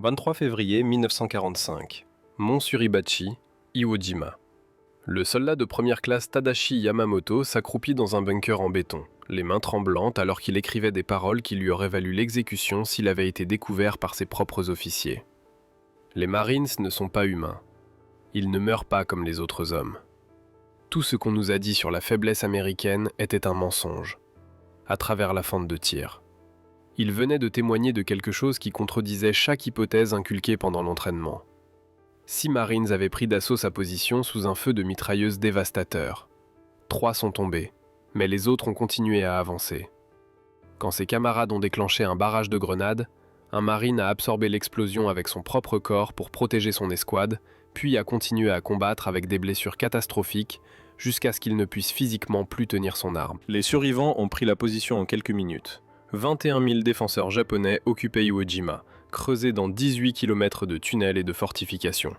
23 février 1945, Mont Suribachi, Iwo Jima. Le soldat de première classe Tadashi Yamamoto s'accroupit dans un bunker en béton, les mains tremblantes alors qu'il écrivait des paroles qui lui auraient valu l'exécution s'il avait été découvert par ses propres officiers. Les Marines ne sont pas humains. Ils ne meurent pas comme les autres hommes. Tout ce qu'on nous a dit sur la faiblesse américaine était un mensonge, à travers la fente de tir. Il venait de témoigner de quelque chose qui contredisait chaque hypothèse inculquée pendant l'entraînement. 6 Marines avaient pris d'assaut sa position sous un feu de mitrailleuses dévastateur. 3 sont tombés, mais les autres ont continué à avancer. Quand ses camarades ont déclenché un barrage de grenades, un Marine a absorbé l'explosion avec son propre corps pour protéger son escouade, puis a continué à combattre avec des blessures catastrophiques jusqu'à ce qu'il ne puisse physiquement plus tenir son arme. Les survivants ont pris la position en quelques minutes. 21 000 défenseurs japonais occupaient Iwo Jima, creusés dans 18 km de tunnels et de fortifications.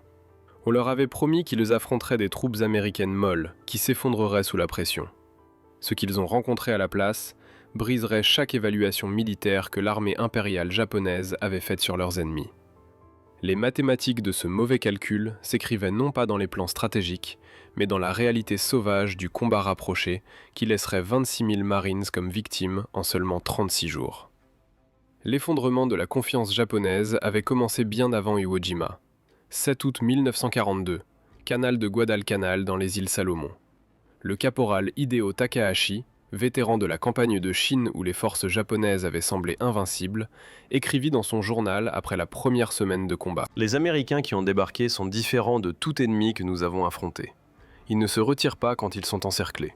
On leur avait promis qu'ils affronteraient des troupes américaines molles, qui s'effondreraient sous la pression. Ce qu'ils ont rencontré à la place briserait chaque évaluation militaire que l'armée impériale japonaise avait faite sur leurs ennemis. Les mathématiques de ce mauvais calcul s'écrivaient non pas dans les plans stratégiques, mais dans la réalité sauvage du combat rapproché qui laisserait 26 000 Marines comme victimes en seulement 36 jours. L'effondrement de la confiance japonaise avait commencé bien avant Iwo Jima. 7 août 1942, canal de Guadalcanal dans les îles Salomon. Le caporal Hideo Takahashi, vétéran de la campagne de Chine où les forces japonaises avaient semblé invincibles, écrivit dans son journal après la première semaine de combat. Les Américains qui ont débarqué sont différents de tout ennemi que nous avons affronté. Ils ne se retirent pas quand ils sont encerclés.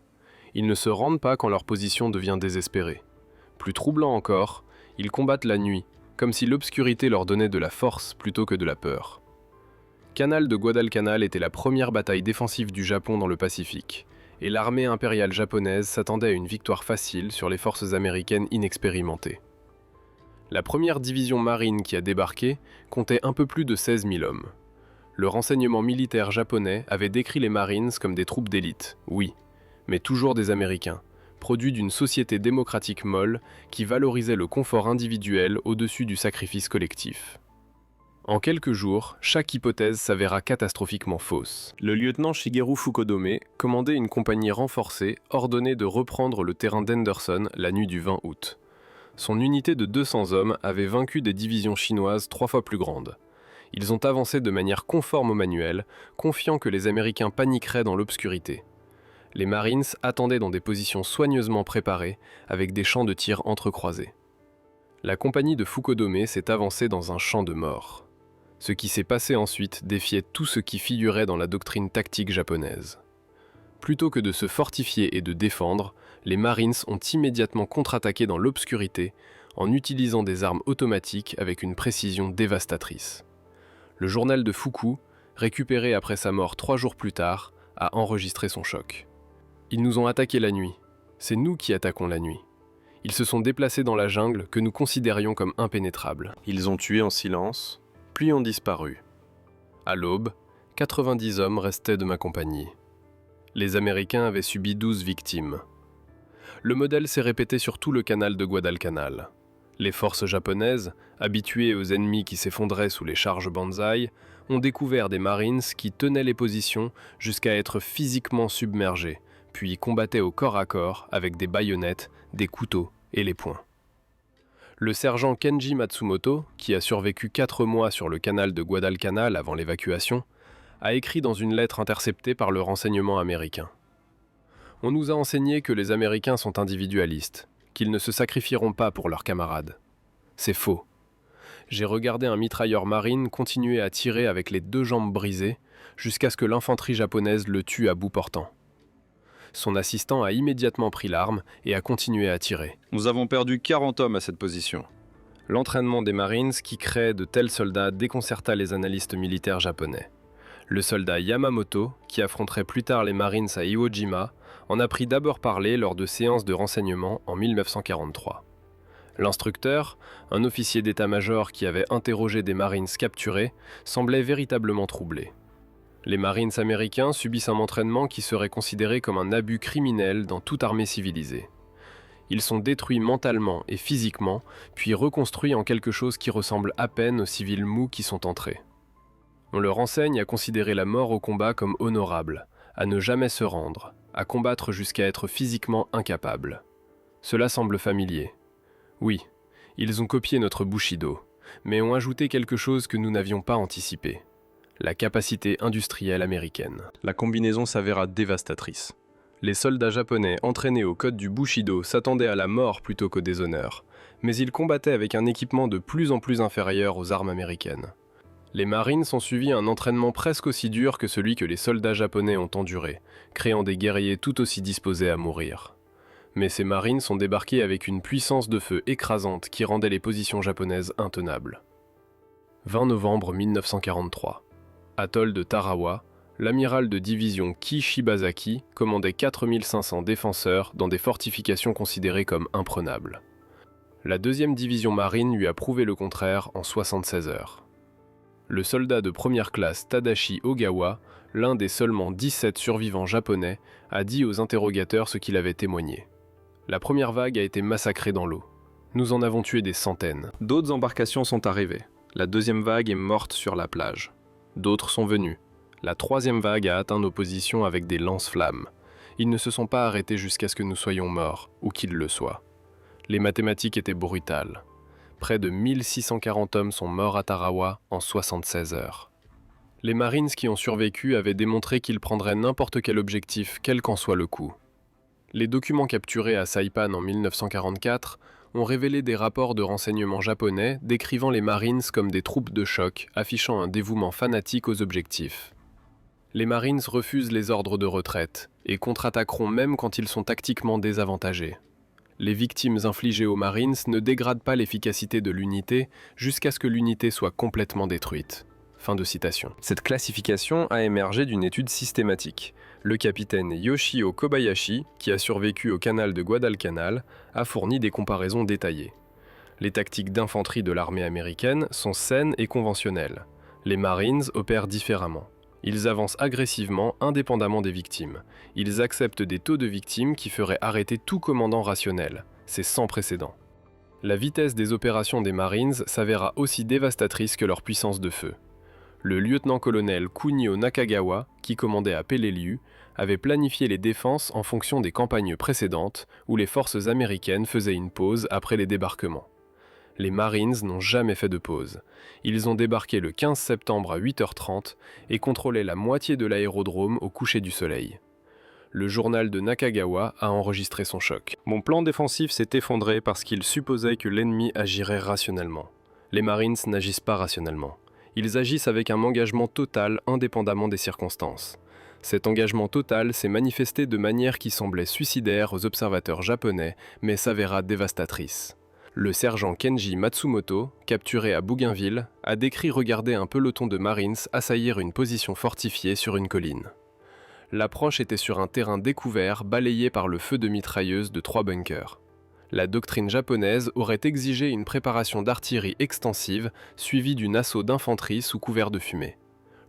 Ils ne se rendent pas quand leur position devient désespérée. Plus troublant encore, ils combattent la nuit, comme si l'obscurité leur donnait de la force plutôt que de la peur. Canal de Guadalcanal était la première bataille défensive du Japon dans le Pacifique, et l'armée impériale japonaise s'attendait à une victoire facile sur les forces américaines inexpérimentées. La première division marine qui a débarqué comptait un peu plus de 16 000 hommes. Le renseignement militaire japonais avait décrit les Marines comme des troupes d'élite, oui, mais toujours des Américains, produits d'une société démocratique molle qui valorisait le confort individuel au-dessus du sacrifice collectif. En quelques jours, chaque hypothèse s'avéra catastrophiquement fausse. Le lieutenant Shigeru Fukodome commandait une compagnie renforcée ordonnée de reprendre le terrain d'Henderson la nuit du 20 août. Son unité de 200 hommes avait vaincu des divisions chinoises 3 fois plus grandes. Ils ont avancé de manière conforme au manuel, confiant que les Américains paniqueraient dans l'obscurité. Les Marines attendaient dans des positions soigneusement préparées, avec des champs de tir entrecroisés. La compagnie de Fukodome s'est avancée dans un champ de mort. Ce qui s'est passé ensuite défiait tout ce qui figurait dans la doctrine tactique japonaise. Plutôt que de se fortifier et de défendre, les Marines ont immédiatement contre-attaqué dans l'obscurité en utilisant des armes automatiques avec une précision dévastatrice. Le journal de Fuku, récupéré après sa mort 3 jours plus tard, a enregistré son choc. Ils nous ont attaqué la nuit. C'est nous qui attaquons la nuit. Ils se sont déplacés dans la jungle que nous considérions comme impénétrable. Ils ont tué en silence, puis ont disparu. À l'aube, 90 hommes restaient de ma compagnie. Les Américains avaient subi 12 victimes. Le modèle s'est répété sur tout le canal de Guadalcanal. Les forces japonaises, habituées aux ennemis qui s'effondraient sous les charges Banzai, ont découvert des Marines qui tenaient les positions jusqu'à être physiquement submergés, puis combattaient au corps à corps avec des baïonnettes, des couteaux et les poings. Le sergent Kenji Matsumoto, qui a survécu 4 mois sur le canal de Guadalcanal avant l'évacuation, a écrit dans une lettre interceptée par le renseignement américain. On nous a enseigné que les Américains sont individualistes, qu'ils ne se sacrifieront pas pour leurs camarades. C'est faux. J'ai regardé un mitrailleur marine continuer à tirer avec les 2 jambes brisées jusqu'à ce que l'infanterie japonaise le tue à bout portant. Son assistant a immédiatement pris l'arme et a continué à tirer. Nous avons perdu 40 hommes à cette position. L'entraînement des Marines qui créent de tels soldats déconcerta les analystes militaires japonais. Le soldat Yamamoto, qui affronterait plus tard les Marines à Iwo Jima, en a pris d'abord parlé lors de séances de renseignement en 1943. L'instructeur, un officier d'état-major qui avait interrogé des Marines capturés, semblait véritablement troublé. Les Marines américains subissent un entraînement qui serait considéré comme un abus criminel dans toute armée civilisée. Ils sont détruits mentalement et physiquement, puis reconstruits en quelque chose qui ressemble à peine aux civils mous qui sont entrés. On leur enseigne à considérer la mort au combat comme honorable, à ne jamais se rendre, à combattre jusqu'à être physiquement incapable. Cela semble familier. Oui, ils ont copié notre Bushido, mais ont ajouté quelque chose que nous n'avions pas anticipé. La capacité industrielle américaine. La combinaison s'avéra dévastatrice. Les soldats japonais entraînés au code du Bushido s'attendaient à la mort plutôt qu'au déshonneur, mais ils combattaient avec un équipement de plus en plus inférieur aux armes américaines. Les Marines ont suivi un entraînement presque aussi dur que celui que les soldats japonais ont enduré, créant des guerriers tout aussi disposés à mourir. Mais ces Marines sont débarqués avec une puissance de feu écrasante qui rendait les positions japonaises intenables. 20 novembre 1943. Atoll de Tarawa, l'amiral de division Ki Shibazaki commandait 4500 défenseurs dans des fortifications considérées comme imprenables. La 2e division marine lui a prouvé le contraire en 76 heures. Le soldat de première classe Tadashi Ogawa, l'un des seulement 17 survivants japonais, a dit aux interrogateurs ce qu'il avait témoigné. La première vague a été massacrée dans l'eau. Nous en avons tué des centaines. D'autres embarcations sont arrivées. La 2e vague est morte sur la plage. D'autres sont venus. La 3e vague a atteint nos positions avec des lance-flammes. Ils ne se sont pas arrêtés jusqu'à ce que nous soyons morts, ou qu'ils le soient. Les mathématiques étaient brutales. Près de 1640 hommes sont morts à Tarawa en 76 heures. Les Marines qui ont survécu avaient démontré qu'ils prendraient n'importe quel objectif, quel qu'en soit le coût. Les documents capturés à Saipan en 1944 ont révélé des rapports de renseignement japonais décrivant les Marines comme des troupes de choc, affichant un dévouement fanatique aux objectifs. Les Marines refusent les ordres de retraite et contre-attaqueront même quand ils sont tactiquement désavantagés. Les victimes infligées aux Marines ne dégradent pas l'efficacité de l'unité jusqu'à ce que l'unité soit complètement détruite. Fin de citation. Cette classification a émergé d'une étude systématique. Le capitaine Yoshio Kobayashi, qui a survécu au canal de Guadalcanal, a fourni des comparaisons détaillées. Les tactiques d'infanterie de l'armée américaine sont saines et conventionnelles. Les Marines opèrent différemment. Ils avancent agressivement indépendamment des victimes. Ils acceptent des taux de victimes qui feraient arrêter tout commandant rationnel. C'est sans précédent. La vitesse des opérations des Marines s'avéra aussi dévastatrice que leur puissance de feu. Le lieutenant-colonel Kunio Nakagawa, qui commandait à Peleliu, avait planifié les défenses en fonction des campagnes précédentes où les forces américaines faisaient une pause après les débarquements. Les Marines n'ont jamais fait de pause. Ils ont débarqué le 15 septembre à 8h30 et contrôlaient la moitié de l'aérodrome au coucher du soleil. Le journal de Nakagawa a enregistré son choc. Mon plan défensif s'est effondré parce qu'il supposait que l'ennemi agirait rationnellement. Les Marines n'agissent pas rationnellement. Ils agissent avec un engagement total indépendamment des circonstances. Cet engagement total s'est manifesté de manière qui semblait suicidaire aux observateurs japonais, mais s'avéra dévastatrice. Le sergent Kenji Matsumoto, capturé à Bougainville, a décrit regarder un peloton de Marines assaillir une position fortifiée sur une colline. L'approche était sur un terrain découvert balayé par le feu de mitrailleuses de 3 bunkers. La doctrine japonaise aurait exigé une préparation d'artillerie extensive suivie d'un assaut d'infanterie sous couvert de fumée.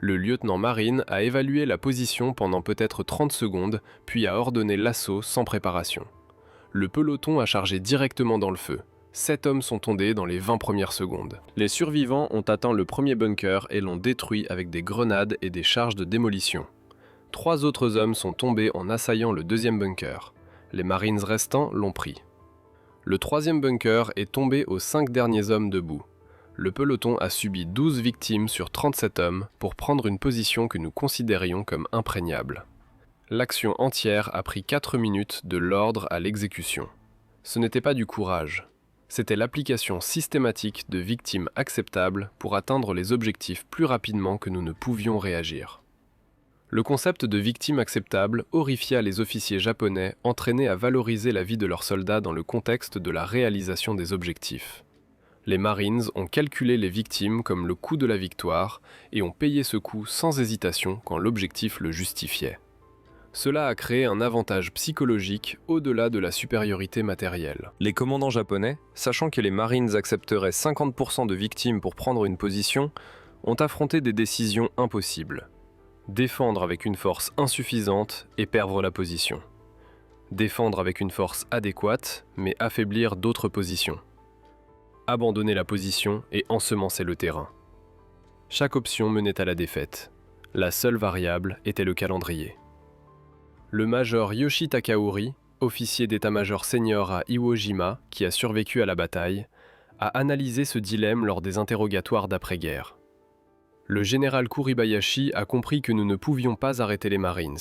Le lieutenant Marine a évalué la position pendant peut-être 30 secondes, puis a ordonné l'assaut sans préparation. Le peloton a chargé directement dans le feu. 7 hommes sont tombés dans les 20 premières secondes. Les survivants ont atteint le premier bunker et l'ont détruit avec des grenades et des charges de démolition. 3 autres hommes sont tombés en assaillant le 2e bunker. Les Marines restants l'ont pris. Le 3e bunker est tombé aux 5 derniers hommes debout. Le peloton a subi 12 victimes sur 37 hommes pour prendre une position que nous considérions comme imprégnable. L'action entière a pris 4 minutes de l'ordre à l'exécution. Ce n'était pas du courage. C'était l'application systématique de victimes acceptables pour atteindre les objectifs plus rapidement que nous ne pouvions réagir. Le concept de victime acceptable horrifia les officiers japonais entraînés à valoriser la vie de leurs soldats dans le contexte de la réalisation des objectifs. Les Marines ont calculé les victimes comme le coût de la victoire et ont payé ce coût sans hésitation quand l'objectif le justifiait. Cela a créé un avantage psychologique au-delà de la supériorité matérielle. Les commandants japonais, sachant que les Marines accepteraient 50% de victimes pour prendre une position, ont affronté des décisions impossibles. Défendre avec une force insuffisante et perdre la position. Défendre avec une force adéquate, mais affaiblir d'autres positions. Abandonner la position et ensemencer le terrain. Chaque option menait à la défaite. La seule variable était le calendrier. Le major Yoshi Takaori, officier d'état-major senior à Iwo Jima, qui a survécu à la bataille, a analysé ce dilemme lors des interrogatoires d'après-guerre. Le général Kuribayashi a compris que nous ne pouvions pas arrêter les Marines.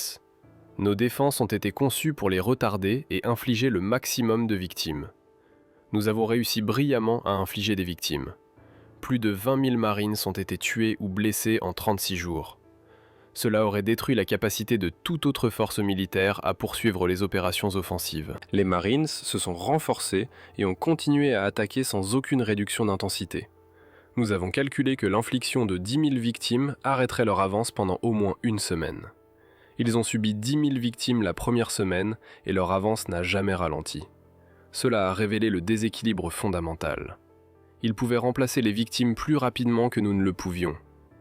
Nos défenses ont été conçues pour les retarder et infliger le maximum de victimes. Nous avons réussi brillamment à infliger des victimes. Plus de 20 000 Marines ont été tués ou blessés en 36 jours. Cela aurait détruit la capacité de toute autre force militaire à poursuivre les opérations offensives. Les Marines se sont renforcés et ont continué à attaquer sans aucune réduction d'intensité. Nous avons calculé que l'infliction de 10 000 victimes arrêterait leur avance pendant au moins une semaine. Ils ont subi 10 000 victimes la première semaine et leur avance n'a jamais ralenti. Cela a révélé le déséquilibre fondamental. Ils pouvaient remplacer les victimes plus rapidement que nous ne le pouvions.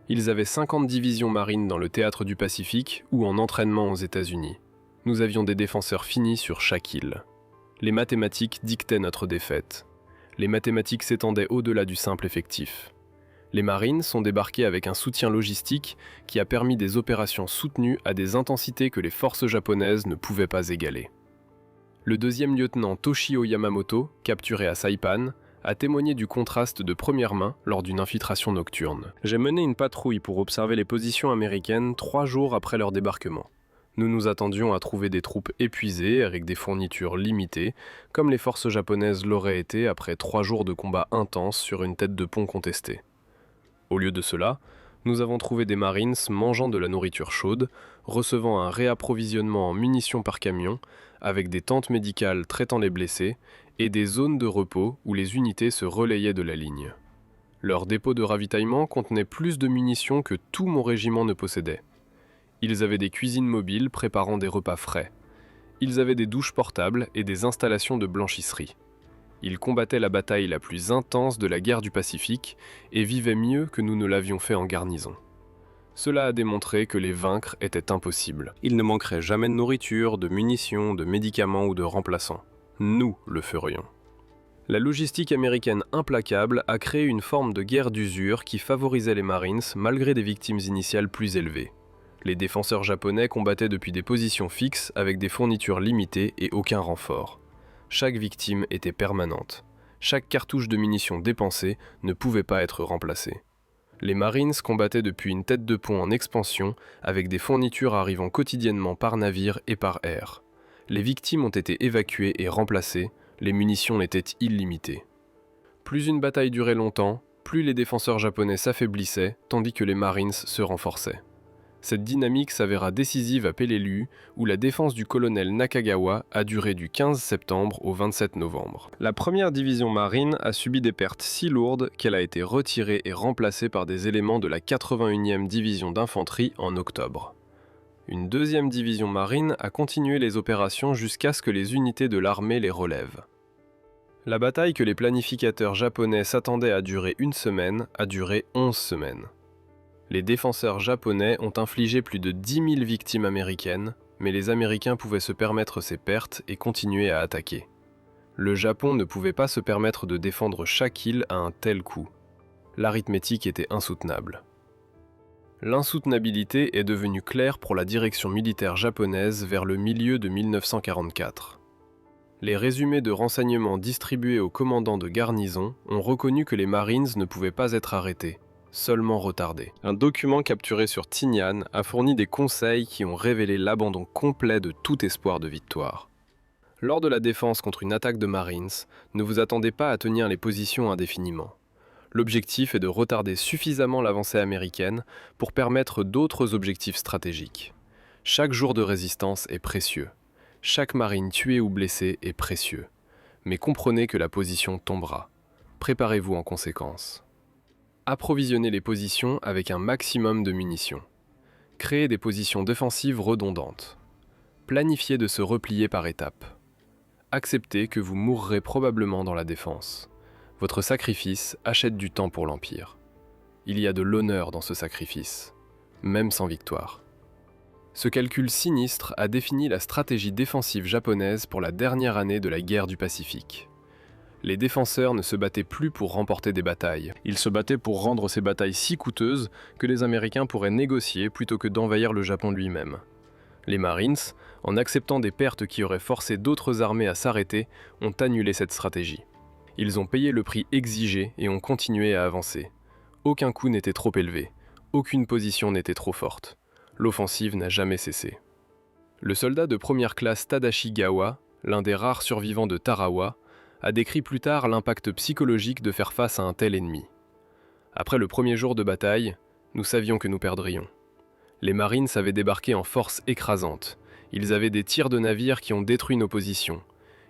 Ils avaient 50 divisions marines dans le théâtre du Pacifique ou en entraînement aux États-Unis. Nous avions des défenseurs finis sur chaque île. Les mathématiques dictaient notre défaite. Les mathématiques s'étendaient au-delà du simple effectif. Les Marines sont débarqués avec un soutien logistique qui a permis des opérations soutenues à des intensités que les forces japonaises ne pouvaient pas égaler. Le deuxième lieutenant Toshio Yamamoto, capturé à Saipan, a témoigné du contraste de première main lors d'une infiltration nocturne. J'ai mené une patrouille pour observer les positions américaines 3 jours après leur débarquement. Nous nous attendions à trouver des troupes épuisées avec des fournitures limitées, comme les forces japonaises l'auraient été après 3 jours de combats intenses sur une tête de pont contestée. Au lieu de cela, nous avons trouvé des Marines mangeant de la nourriture chaude, recevant un réapprovisionnement en munitions par camion, avec des tentes médicales traitant les blessés, et des zones de repos où les unités se relayaient de la ligne. Leur dépôt de ravitaillement contenait plus de munitions que tout mon régiment ne possédait. Ils avaient des cuisines mobiles préparant des repas frais. Ils avaient des douches portables et des installations de blanchisserie. Ils combattaient la bataille la plus intense de la guerre du Pacifique et vivaient mieux que nous ne l'avions fait en garnison. Cela a démontré que les vaincre était impossible. Il ne manquerait jamais de nourriture, de munitions, de médicaments ou de remplaçants. Nous le ferions. La logistique américaine implacable a créé une forme de guerre d'usure qui favorisait les Marines malgré des victimes initiales plus élevées. Les défenseurs japonais combattaient depuis des positions fixes avec des fournitures limitées et aucun renfort. Chaque victime était permanente. Chaque cartouche de munitions dépensée ne pouvait pas être remplacée. Les Marines combattaient depuis une tête de pont en expansion avec des fournitures arrivant quotidiennement par navire et par air. Les victimes ont été évacuées et remplacées, les munitions étaient illimitées. Plus une bataille durait longtemps, plus les défenseurs japonais s'affaiblissaient, tandis que les Marines se renforçaient. Cette dynamique s'avéra décisive à Peleliu, où la défense du colonel Nakagawa a duré du 15 septembre au 27 novembre. La première division marine a subi des pertes si lourdes qu'elle a été retirée et remplacée par des éléments de la 81e division d'infanterie en octobre. Une deuxième division marine a continué les opérations jusqu'à ce que les unités de l'armée les relèvent. La bataille que les planificateurs japonais s'attendaient à durer une semaine a duré 11 semaines. Les défenseurs japonais ont infligé plus de 10 000 victimes américaines, mais les Américains pouvaient se permettre ces pertes et continuer à attaquer. Le Japon ne pouvait pas se permettre de défendre chaque île à un tel coût. L'arithmétique était insoutenable. L'insoutenabilité est devenue claire pour la direction militaire japonaise vers le milieu de 1944. Les résumés de renseignements distribués aux commandants de garnison ont reconnu que les Marines ne pouvaient pas être arrêtés, seulement retardés. Un document capturé sur Tinian a fourni des conseils qui ont révélé l'abandon complet de tout espoir de victoire. Lors de la défense contre une attaque de Marines, ne vous attendez pas à tenir les positions indéfiniment. L'objectif est de retarder suffisamment l'avancée américaine pour permettre d'autres objectifs stratégiques. Chaque jour de résistance est précieux. Chaque marine tuée ou blessée est précieux. Mais comprenez que la position tombera. Préparez-vous en conséquence. Approvisionnez les positions avec un maximum de munitions. Créez des positions défensives redondantes. Planifiez de se replier par étapes. Acceptez que vous mourrez probablement dans la défense. Votre sacrifice achète du temps pour l'Empire. Il y a de l'honneur dans ce sacrifice, même sans victoire. Ce calcul sinistre a défini la stratégie défensive japonaise pour la dernière année de la guerre du Pacifique. Les défenseurs ne se battaient plus pour remporter des batailles. Ils se battaient pour rendre ces batailles si coûteuses que les Américains pourraient négocier plutôt que d'envahir le Japon lui-même. Les Marines, en acceptant des pertes qui auraient forcé d'autres armées à s'arrêter, ont annulé cette stratégie. Ils ont payé le prix exigé et ont continué à avancer. Aucun coup n'était trop élevé, aucune position n'était trop forte. L'offensive n'a jamais cessé. Le soldat de première classe Tadashi Gawa, l'un des rares survivants de Tarawa, a décrit plus tard l'impact psychologique de faire face à un tel ennemi. Après le premier jour de bataille, nous savions que nous perdrions. Les Marines avaient débarqué en force écrasante. Ils avaient des tirs de navires qui ont détruit nos positions.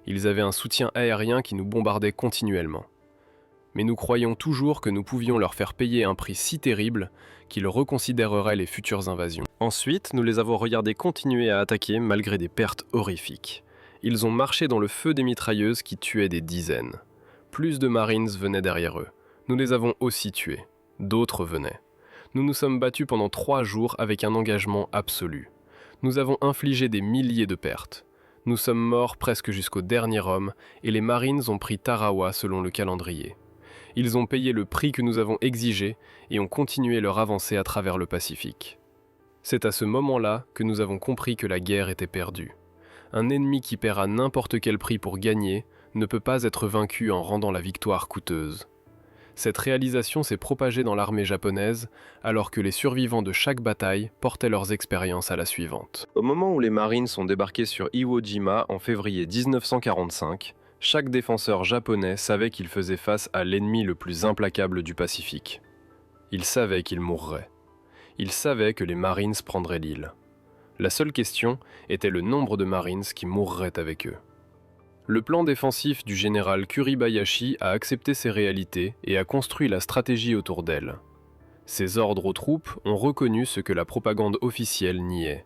Ils avaient un soutien aérien qui nous bombardait continuellement. Mais nous croyions toujours que nous pouvions leur faire payer un prix si terrible qu'ils reconsidéreraient les futures invasions. Ensuite, nous les avons regardés continuer à attaquer malgré des pertes horrifiques. Ils ont marché dans le feu des mitrailleuses qui tuaient des dizaines. Plus de Marines venaient derrière eux. Nous les avons aussi tués. D'autres venaient. Nous nous sommes battus pendant 3 jours avec un engagement absolu. Nous avons infligé des milliers de pertes. Nous sommes morts presque jusqu'au dernier homme et les Marines ont pris Tarawa selon le calendrier. Ils ont payé le prix que nous avons exigé et ont continué leur avancée à travers le Pacifique. C'est à ce moment-là que nous avons compris que la guerre était perdue. Un ennemi qui perd à n'importe quel prix pour gagner ne peut pas être vaincu en rendant la victoire coûteuse. Cette réalisation s'est propagée dans l'armée japonaise, alors que les survivants de chaque bataille portaient leurs expériences à la suivante. Au moment où les Marines sont débarqués sur Iwo Jima en février 1945, chaque défenseur japonais savait qu'il faisait face à l'ennemi le plus implacable du Pacifique. Il savait qu'il mourrait. Il savait que les Marines prendraient l'île. La seule question était le nombre de Marines qui mourraient avec eux. Le plan défensif du général Kuribayashi a accepté ces réalités et a construit la stratégie autour d'elles. Ses ordres aux troupes ont reconnu ce que la propagande officielle niait.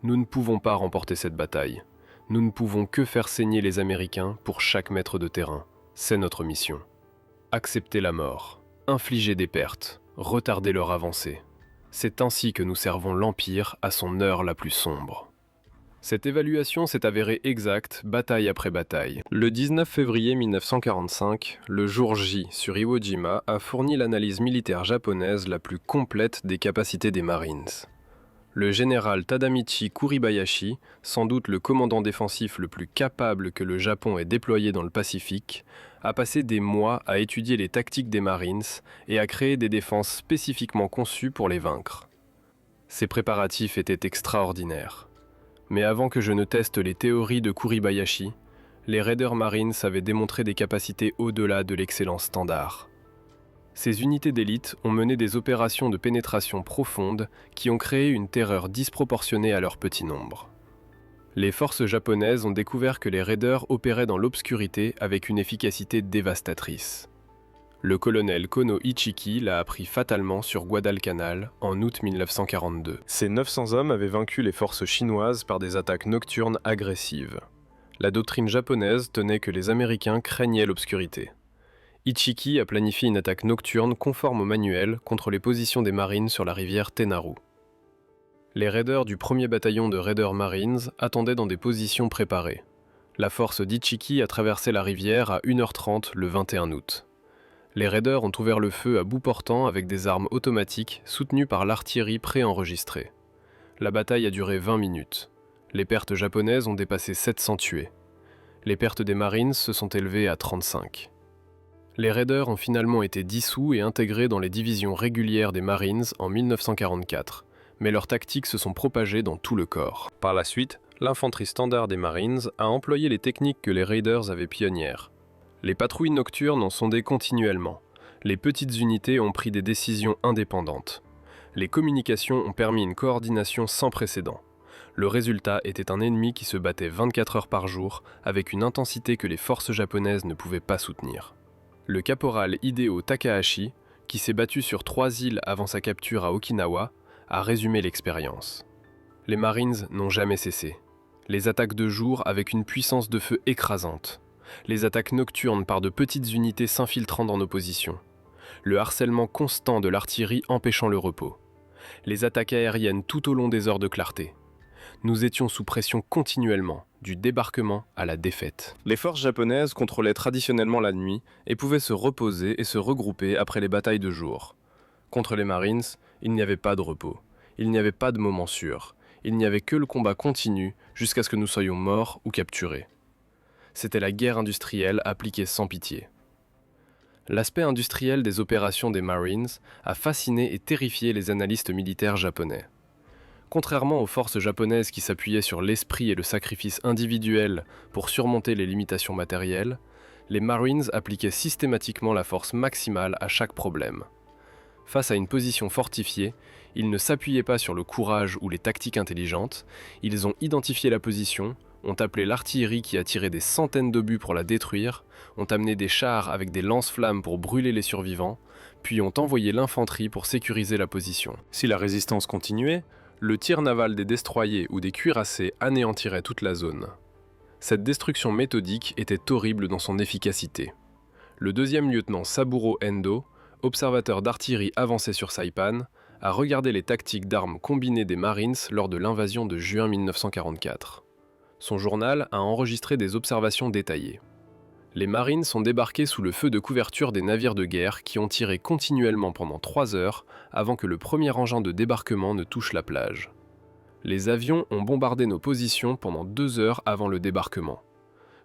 Nous ne pouvons pas remporter cette bataille. Nous ne pouvons que faire saigner les Américains pour chaque mètre de terrain. C'est notre mission. Accepter la mort, infliger des pertes, retarder leur avancée. C'est ainsi que nous servons l'Empire à son heure la plus sombre. Cette évaluation s'est avérée exacte, bataille après bataille. Le 19 février 1945, le jour J sur Iwo Jima a fourni l'analyse militaire japonaise la plus complète des capacités des Marines. Le général Tadamichi Kuribayashi, sans doute le commandant défensif le plus capable que le Japon ait déployé dans le Pacifique, a passé des mois à étudier les tactiques des Marines et à créer des défenses spécifiquement conçues pour les vaincre. Ces préparatifs étaient extraordinaires. Mais avant que je ne teste les théories de Kuribayashi, les Raiders Marines avaient démontré des capacités au-delà de l'excellence standard. Ces unités d'élite ont mené des opérations de pénétration profonde qui ont créé une terreur disproportionnée à leur petit nombre. Les forces japonaises ont découvert que les raiders opéraient dans l'obscurité avec une efficacité dévastatrice. Le colonel Kono Ichiki l'a appris fatalement sur Guadalcanal en août 1942. Ces 900 hommes avaient vaincu les forces chinoises par des attaques nocturnes agressives. La doctrine japonaise tenait que les Américains craignaient l'obscurité. Ichiki a planifié une attaque nocturne conforme au manuel contre les positions des Marines sur la rivière Tenaru. Les raiders du 1er bataillon de Raiders Marines attendaient dans des positions préparées. La force d'Ichiki a traversé la rivière à 1h30 le 21 août. Les raiders ont ouvert le feu à bout portant avec des armes automatiques soutenues par l'artillerie préenregistrée. La bataille a duré 20 minutes. Les pertes japonaises ont dépassé 700 tués. Les pertes des Marines se sont élevées à 35. Les raiders ont finalement été dissous et intégrés dans les divisions régulières des Marines en 1944, mais leurs tactiques se sont propagées dans tout le corps. Par la suite, l'infanterie standard des Marines a employé les techniques que les Raiders avaient pionnières. Les patrouilles nocturnes ont sondé continuellement. Les petites unités ont pris des décisions indépendantes. Les communications ont permis une coordination sans précédent. Le résultat était un ennemi qui se battait 24 heures par jour avec une intensité que les forces japonaises ne pouvaient pas soutenir. Le caporal Hideo Takahashi, qui s'est battu sur 3 îles avant sa capture à Okinawa, a résumé l'expérience. Les Marines n'ont jamais cessé. Les attaques de jour avec une puissance de feu écrasante. Les attaques nocturnes par de petites unités s'infiltrant dans nos positions. Le harcèlement constant de l'artillerie empêchant le repos. Les attaques aériennes tout au long des heures de clarté. Nous étions sous pression continuellement, du débarquement à la défaite. Les forces japonaises contrôlaient traditionnellement la nuit et pouvaient se reposer et se regrouper après les batailles de jour. Contre les Marines, il n'y avait pas de repos, il n'y avait pas de moment sûr, il n'y avait que le combat continu jusqu'à ce que nous soyons morts ou capturés. C'était la guerre industrielle appliquée sans pitié. L'aspect industriel des opérations des Marines a fasciné et terrifié les analystes militaires japonais. Contrairement aux forces japonaises qui s'appuyaient sur l'esprit et le sacrifice individuel pour surmonter les limitations matérielles, les Marines appliquaient systématiquement la force maximale à chaque problème. Face à une position fortifiée, ils ne s'appuyaient pas sur le courage ou les tactiques intelligentes, ils ont identifié la position, ont appelé l'artillerie qui a tiré des centaines d'obus pour la détruire, ont amené des chars avec des lance-flammes pour brûler les survivants, puis ont envoyé l'infanterie pour sécuriser la position. Si la résistance continuait, le tir naval des destroyers ou des cuirassés anéantirait toute la zone. Cette destruction méthodique était horrible dans son efficacité. Le deuxième lieutenant Saburo Endo, observateur d'artillerie avancé sur Saipan, a regardé les tactiques d'armes combinées des Marines lors de l'invasion de juin 1944. Son journal a enregistré des observations détaillées. Les Marines sont débarqués sous le feu de couverture des navires de guerre qui ont tiré continuellement pendant 3 heures avant que le premier engin de débarquement ne touche la plage. Les avions ont bombardé nos positions pendant 2 heures avant le débarquement.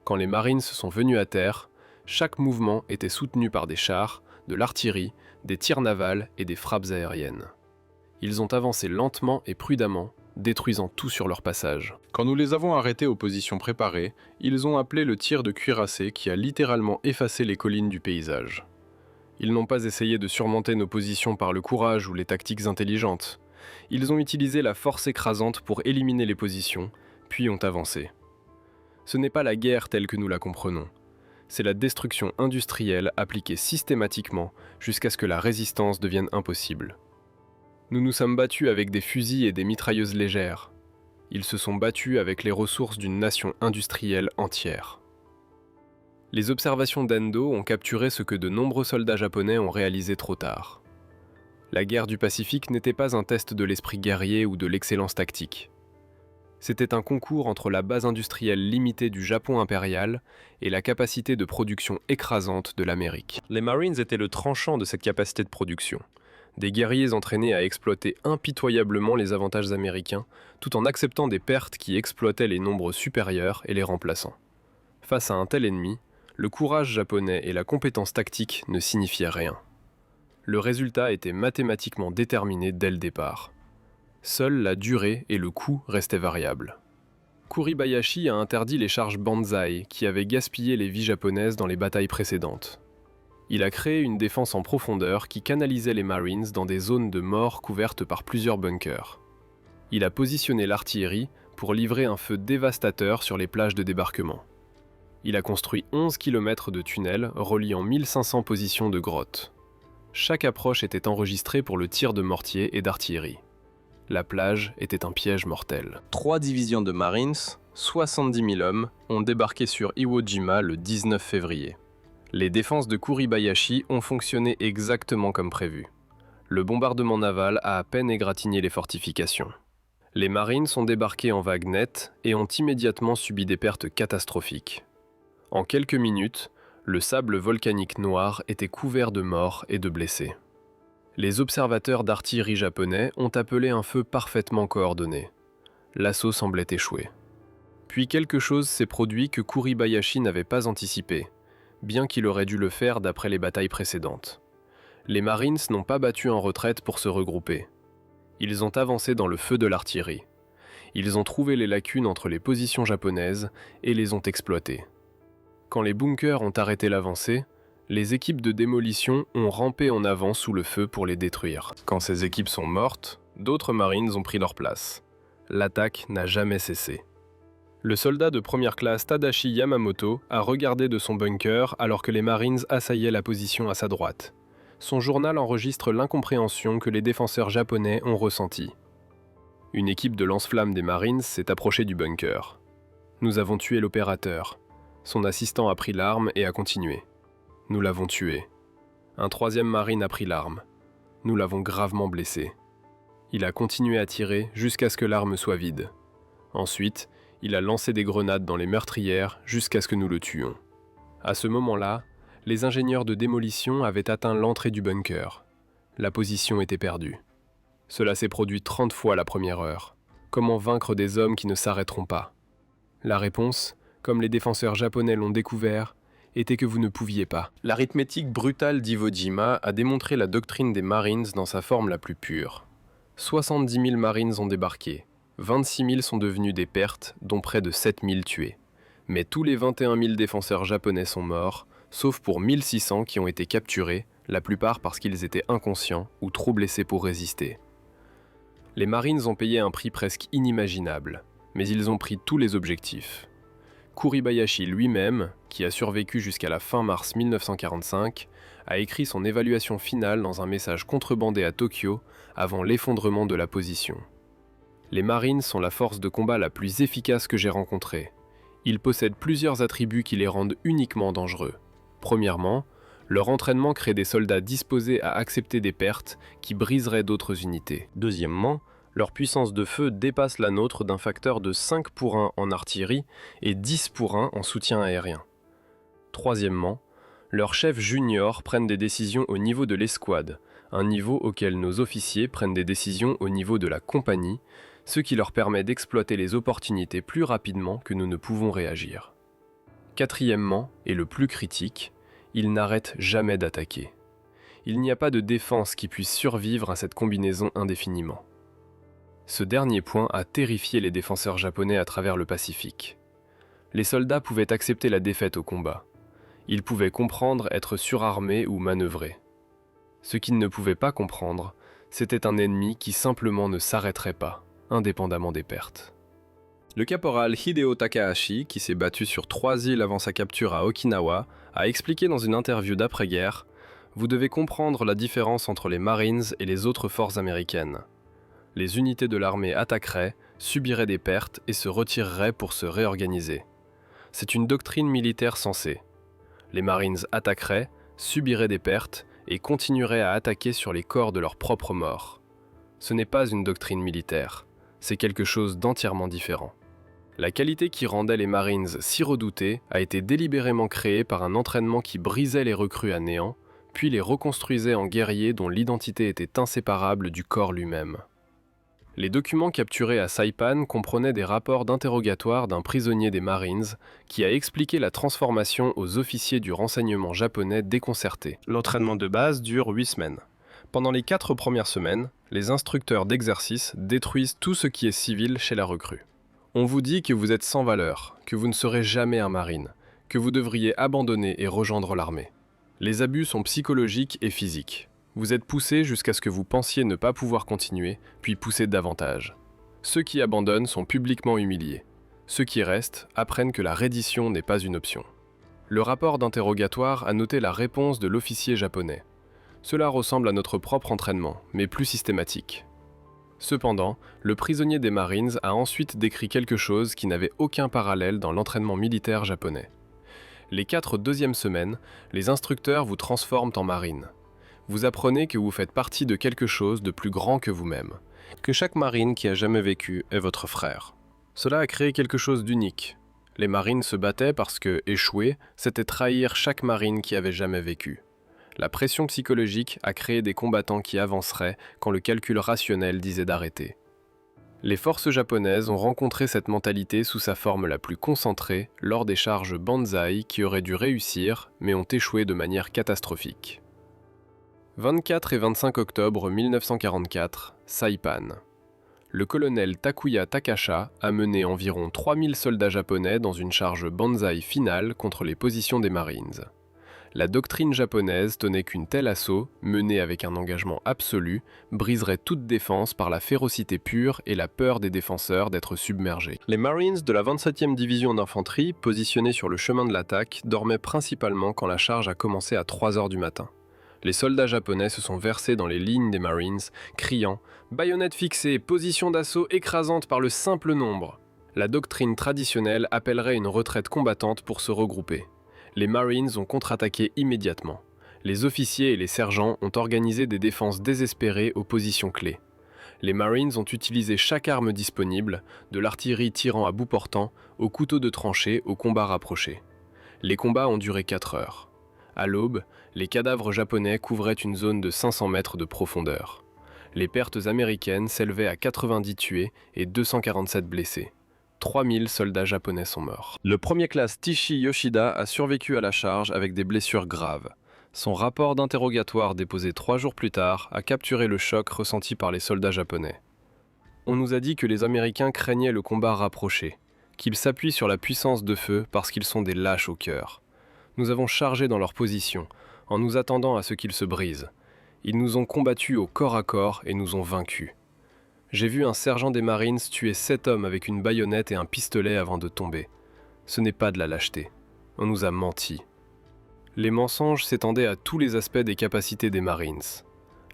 Quand les Marines sont venus à terre, chaque mouvement était soutenu par des chars, de l'artillerie, des tirs navals et des frappes aériennes. Ils ont avancé lentement et prudemment, détruisant tout sur leur passage. Quand nous les avons arrêtés aux positions préparées, ils ont appelé le tir de cuirassés qui a littéralement effacé les collines du paysage. Ils n'ont pas essayé de surmonter nos positions par le courage ou les tactiques intelligentes. Ils ont utilisé la force écrasante pour éliminer les positions, puis ont avancé. Ce n'est pas la guerre telle que nous la comprenons. C'est la destruction industrielle appliquée systématiquement jusqu'à ce que la résistance devienne impossible. Nous nous sommes battus avec des fusils et des mitrailleuses légères. Ils se sont battus avec les ressources d'une nation industrielle entière. Les observations d'Endo ont capturé ce que de nombreux soldats japonais ont réalisé trop tard. La guerre du Pacifique n'était pas un test de l'esprit guerrier ou de l'excellence tactique. C'était un concours entre la base industrielle limitée du Japon impérial et la capacité de production écrasante de l'Amérique. Les Marines étaient le tranchant de cette capacité de production. Des guerriers entraînés à exploiter impitoyablement les avantages américains, tout en acceptant des pertes qui exploitaient les nombres supérieurs et les remplaçant. Face à un tel ennemi, le courage japonais et la compétence tactique ne signifiaient rien. Le résultat était mathématiquement déterminé dès le départ. Seule la durée et le coût restaient variables. Kuribayashi a interdit les charges Banzai qui avaient gaspillé les vies japonaises dans les batailles précédentes. Il a créé une défense en profondeur qui canalisait les Marines dans des zones de mort couvertes par plusieurs bunkers. Il a positionné l'artillerie pour livrer un feu dévastateur sur les plages de débarquement. Il a construit 11 km de tunnels reliant 1500 positions de grottes. Chaque approche était enregistrée pour le tir de mortier et d'artillerie. La plage était un piège mortel. 3 divisions de Marines, 70 000 hommes, ont débarqué sur Iwo Jima le 19 février. Les défenses de Kuribayashi ont fonctionné exactement comme prévu. Le bombardement naval a à peine égratigné les fortifications. Les Marines sont débarqués en vagues nettes et ont immédiatement subi des pertes catastrophiques. En quelques minutes, le sable volcanique noir était couvert de morts et de blessés. Les observateurs d'artillerie japonais ont appelé un feu parfaitement coordonné. L'assaut semblait échouer. Puis quelque chose s'est produit que Kuribayashi n'avait pas anticipé, bien qu'il aurait dû le faire d'après les batailles précédentes. Les Marines n'ont pas battu en retraite pour se regrouper. Ils ont avancé dans le feu de l'artillerie. Ils ont trouvé les lacunes entre les positions japonaises et les ont exploitées. Quand les bunkers ont arrêté l'avancée, les équipes de démolition ont rampé en avant sous le feu pour les détruire. Quand ces équipes sont mortes, d'autres Marines ont pris leur place. L'attaque n'a jamais cessé. Le soldat de première classe Tadashi Yamamoto a regardé de son bunker alors que les Marines assaillaient la position à sa droite. Son journal enregistre l'incompréhension que les défenseurs japonais ont ressentie. Une équipe de lance-flammes des Marines s'est approchée du bunker. Nous avons tué l'opérateur. Son assistant a pris l'arme et a continué. Nous l'avons tué. Un 3e Marine a pris l'arme. Nous l'avons gravement blessé. Il a continué à tirer jusqu'à ce que l'arme soit vide. Ensuite, il a lancé des grenades dans les meurtrières jusqu'à ce que nous le tuions. À ce moment-là, les ingénieurs de démolition avaient atteint l'entrée du bunker. La position était perdue. Cela s'est produit 30 fois la première heure. Comment vaincre des hommes qui ne s'arrêteront pas? La réponse, comme les défenseurs japonais l'ont découvert, était que vous ne pouviez pas. L'arithmétique brutale d'Iwo Jima a démontré la doctrine des Marines dans sa forme la plus pure. 70 000 Marines ont débarqué. 26 000 sont devenus des pertes, dont près de 7 000 tués. Mais tous les 21 000 défenseurs japonais sont morts, sauf pour 1 600 qui ont été capturés, la plupart parce qu'ils étaient inconscients ou trop blessés pour résister. Les Marines ont payé un prix presque inimaginable, mais ils ont pris tous les objectifs. Kuribayashi lui-même, qui a survécu jusqu'à la fin mars 1945, a écrit son évaluation finale dans un message contrebandé à Tokyo avant l'effondrement de la position. Les Marines sont la force de combat la plus efficace que j'ai rencontrée. Ils possèdent plusieurs attributs qui les rendent uniquement dangereux. Premièrement, leur entraînement crée des soldats disposés à accepter des pertes qui briseraient d'autres unités. Deuxièmement, leur puissance de feu dépasse la nôtre d'un facteur de 5 pour 1 en artillerie et 10 pour 1 en soutien aérien. Troisièmement, leurs chefs juniors prennent des décisions au niveau de l'escouade, un niveau auquel nos officiers prennent des décisions au niveau de la compagnie, ce qui leur permet d'exploiter les opportunités plus rapidement que nous ne pouvons réagir. Quatrièmement, et le plus critique, ils n'arrêtent jamais d'attaquer. Il n'y a pas de défense qui puisse survivre à cette combinaison indéfiniment. Ce dernier point a terrifié les défenseurs japonais à travers le Pacifique. Les soldats pouvaient accepter la défaite au combat. Ils pouvaient comprendre être surarmés ou manœuvrés. Ce qu'ils ne pouvaient pas comprendre, c'était un ennemi qui simplement ne s'arrêterait pas, indépendamment des pertes. Le caporal Hideo Takahashi, qui s'est battu sur 3 îles avant sa capture à Okinawa, a expliqué dans une interview d'après-guerre « Vous devez comprendre la différence entre les Marines et les autres forces américaines. Les unités de l'armée attaqueraient, subiraient des pertes et se retireraient pour se réorganiser. C'est une doctrine militaire sensée. Les Marines attaqueraient, subiraient des pertes et continueraient à attaquer sur les corps de leurs propres morts. Ce n'est pas une doctrine militaire, c'est quelque chose d'entièrement différent. La qualité qui rendait les Marines si redoutés a été délibérément créée par un entraînement qui brisait les recrues à néant, puis les reconstruisait en guerriers dont l'identité était inséparable du corps lui-même. Les documents capturés à Saipan comprenaient des rapports d'interrogatoire d'un prisonnier des Marines qui a expliqué la transformation aux officiers du renseignement japonais déconcertés. L'entraînement de base dure 8 semaines. Pendant les 4 premières semaines, les instructeurs d'exercice détruisent tout ce qui est civil chez la recrue. On vous dit que vous êtes sans valeur, que vous ne serez jamais un marine, que vous devriez abandonner et rejoindre l'armée. Les abus sont psychologiques et physiques. Vous êtes poussé jusqu'à ce que vous pensiez ne pas pouvoir continuer, puis poussé davantage. Ceux qui abandonnent sont publiquement humiliés. Ceux qui restent apprennent que la reddition n'est pas une option. Le rapport d'interrogatoire a noté la réponse de l'officier japonais. Cela ressemble à notre propre entraînement, mais plus systématique. Cependant, le prisonnier des Marines a ensuite décrit quelque chose qui n'avait aucun parallèle dans l'entraînement militaire japonais. Les 4 deuxièmes semaines, les instructeurs vous transforment en marine. Vous apprenez que vous faites partie de quelque chose de plus grand que vous-même, que chaque marine qui a jamais vécu est votre frère. Cela a créé quelque chose d'unique. Les marines se battaient parce que échouer, c'était trahir chaque marine qui avait jamais vécu. La pression psychologique a créé des combattants qui avanceraient quand le calcul rationnel disait d'arrêter. Les forces japonaises ont rencontré cette mentalité sous sa forme la plus concentrée lors des charges Banzai qui auraient dû réussir, mais ont échoué de manière catastrophique. 24 et 25 octobre 1944, Saipan. Le colonel Takuya Takasha a mené environ 3000 soldats japonais dans une charge Banzai finale contre les positions des Marines. La doctrine japonaise tenait qu'une telle assaut, menée avec un engagement absolu, briserait toute défense par la férocité pure et la peur des défenseurs d'être submergés. Les Marines de la 27e division d'infanterie, positionnés sur le chemin de l'attaque, dormaient principalement quand la charge a commencé à 3 heures du matin. Les soldats japonais se sont versés dans les lignes des Marines, criant « Baïonnette fixée, position d'assaut écrasante par le simple nombre ». La doctrine traditionnelle appellerait une retraite combattante pour se regrouper. Les Marines ont contre-attaqué immédiatement. Les officiers et les sergents ont organisé des défenses désespérées aux positions clés. Les Marines ont utilisé chaque arme disponible, de l'artillerie tirant à bout portant, au couteau de tranchée, au combat rapproché. Les combats ont duré 4 heures. À l'aube, les cadavres japonais couvraient une zone de 500 mètres de profondeur. Les pertes américaines s'élevaient à 90 tués et 247 blessés. 3000 soldats japonais sont morts. Le premier classe Tishi Yoshida a survécu à la charge avec des blessures graves. Son rapport d'interrogatoire déposé 3 jours plus tard a capturé le choc ressenti par les soldats japonais. On nous a dit que les Américains craignaient le combat rapproché, qu'ils s'appuient sur la puissance de feu parce qu'ils sont des lâches au cœur. Nous avons chargé dans leur position, en nous attendant à ce qu'ils se brisent. Ils nous ont combattus au corps à corps et nous ont vaincus. J'ai vu un sergent des Marines tuer 7 hommes avec une baïonnette et un pistolet avant de tomber. Ce n'est pas de la lâcheté. On nous a menti. Les mensonges s'étendaient à tous les aspects des capacités des Marines.